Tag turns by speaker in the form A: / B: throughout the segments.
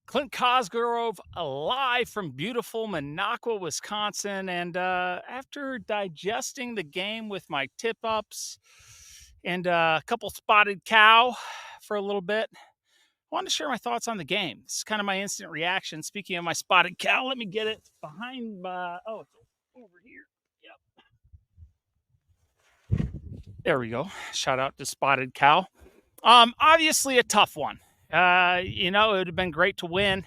A: Clint Cosgrove live from beautiful Minocqua, Wisconsin. And after digesting the game with my tip ups and a couple spotted cow for a little bit, I wanted to share my thoughts on the game. This is kind of my instant reaction. Speaking of my spotted cow, let me get it behind my. Oh, it's over here. Yep. There we go. Shout out to Spotted Cow. Obviously a tough one. It would have been great to win.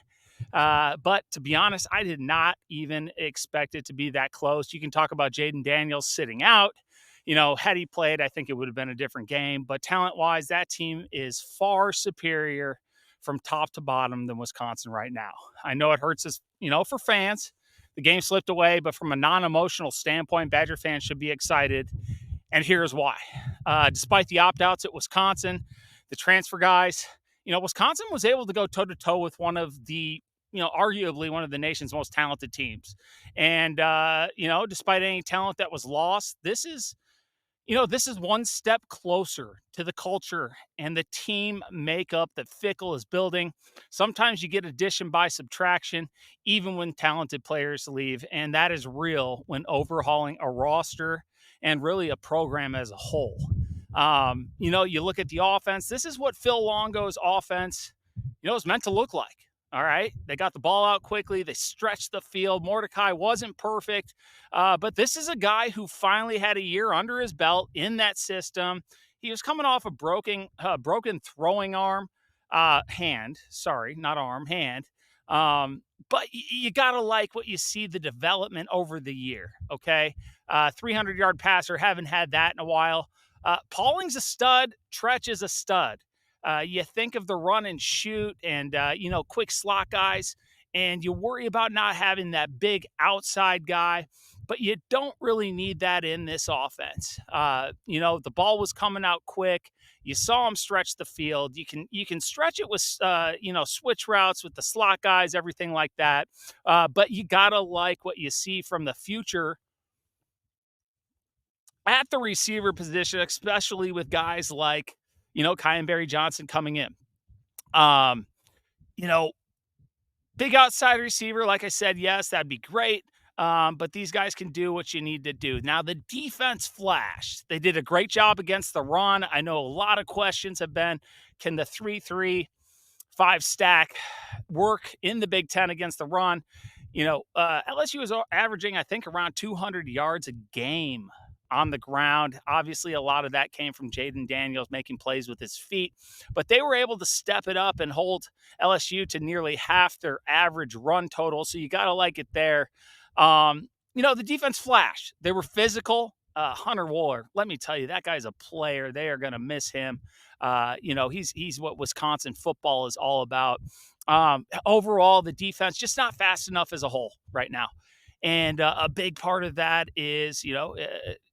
A: But to be honest, I did not even expect it to be that close. You can talk about Jaden Daniels sitting out. Had he played, I think it would have been a different game. But talent wise, that team is far superior from top to bottom than Wisconsin right now. I know it hurts us, for fans. The game slipped away, but from a non emotional standpoint, Badger fans should be excited. And here's why. Despite the opt outs at Wisconsin, the transfer guys, Wisconsin was able to go toe to toe with one of the, arguably one of the nation's most talented teams. And, despite any talent that was lost, this is one step closer to the culture and the team makeup that Fickle is building. Sometimes you get addition by subtraction, even when talented players leave. And that is real when overhauling a roster and really a program as a whole. You look at the offense. This is what Phil Longo's offense, is meant to look like. All right. They got the ball out quickly. They stretched the field. Mordecai wasn't perfect. But this is a guy who finally had a year under his belt in that system. He was coming off a broken throwing arm, hand. Sorry, not arm, hand. But you got to like what you see the development over the year. Okay. 300-yard passer. Haven't had that in a while. Pauling's a stud. Tretch is a stud. You think of the run and shoot and, quick slot guys, and you worry about not having that big outside guy, but you don't really need that in this offense. The ball was coming out quick. You saw him stretch the field. You can stretch it with, switch routes with the slot guys, everything like that. But you got to like what you see from the future at the receiver position, especially with guys like, Kai and Barry Johnson coming in. Um, you know, Big outside receiver, like I said, yes, that'd be great. But these guys can do what you need to do. Now, the defense flashed. They did a great job against the run. I know a lot of questions have been, can the 3-3-5 stack work in the Big Ten against the run? LSU was averaging, I think, around 200 yards a game on the ground. Obviously, a lot of that came from Jaden Daniels making plays with his feet, but they were able to step it up and hold LSU to nearly half their average run total. So you got to like it there. The defense flashed. They were physical. Hunter Wooler, let me tell you, that guy's a player. They are going to miss him. He's what Wisconsin football is all about. Overall, the defense just not fast enough as a whole right now. And a big part of that is,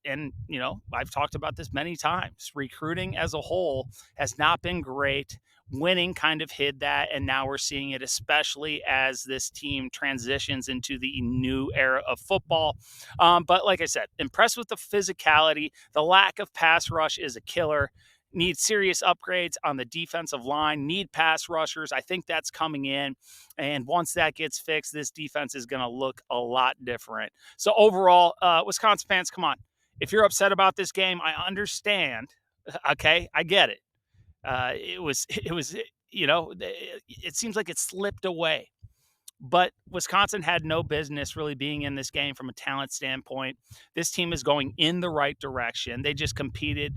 A: I've talked about this many times. Recruiting as a whole has not been great. Winning kind of hid that, and now we're seeing it, especially as this team transitions into the new era of football. But like I said, impressed with the physicality. The lack of pass rush is a killer. Need serious upgrades on the defensive line, need pass rushers. I think that's coming in. And once that gets fixed, this defense is going to look a lot different. So overall, Wisconsin fans, come on. If you're upset about this game, I understand. Okay, I get it. It seems like it slipped away. But Wisconsin had no business really being in this game from a talent standpoint. This team is going in the right direction. They just competed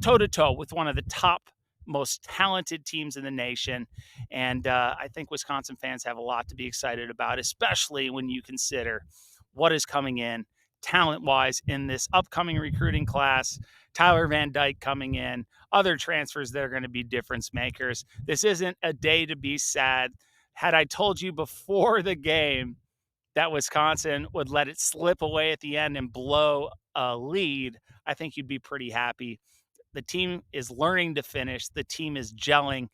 A: toe-to-toe with one of the top, most talented teams in the nation. And I think Wisconsin fans have a lot to be excited about, especially when you consider what is coming in talent-wise in this upcoming recruiting class. Tyler Van Dyke coming in, other transfers that are going to be difference makers. This isn't a day to be sad. Had I told you before the game that Wisconsin would let it slip away at the end and blow a lead, I think you'd be pretty happy. The team is learning to finish. The team is gelling.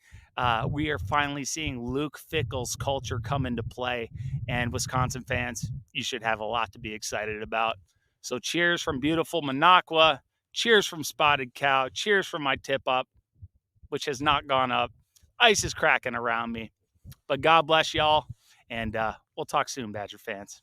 A: We are finally seeing Luke Fickell's culture come into play. And Wisconsin fans, you should have a lot to be excited about. So cheers from beautiful Minocqua. Cheers from Spotted Cow. Cheers from my tip up, which has not gone up. Ice is cracking around me. But God bless y'all, and we'll talk soon, Badger fans.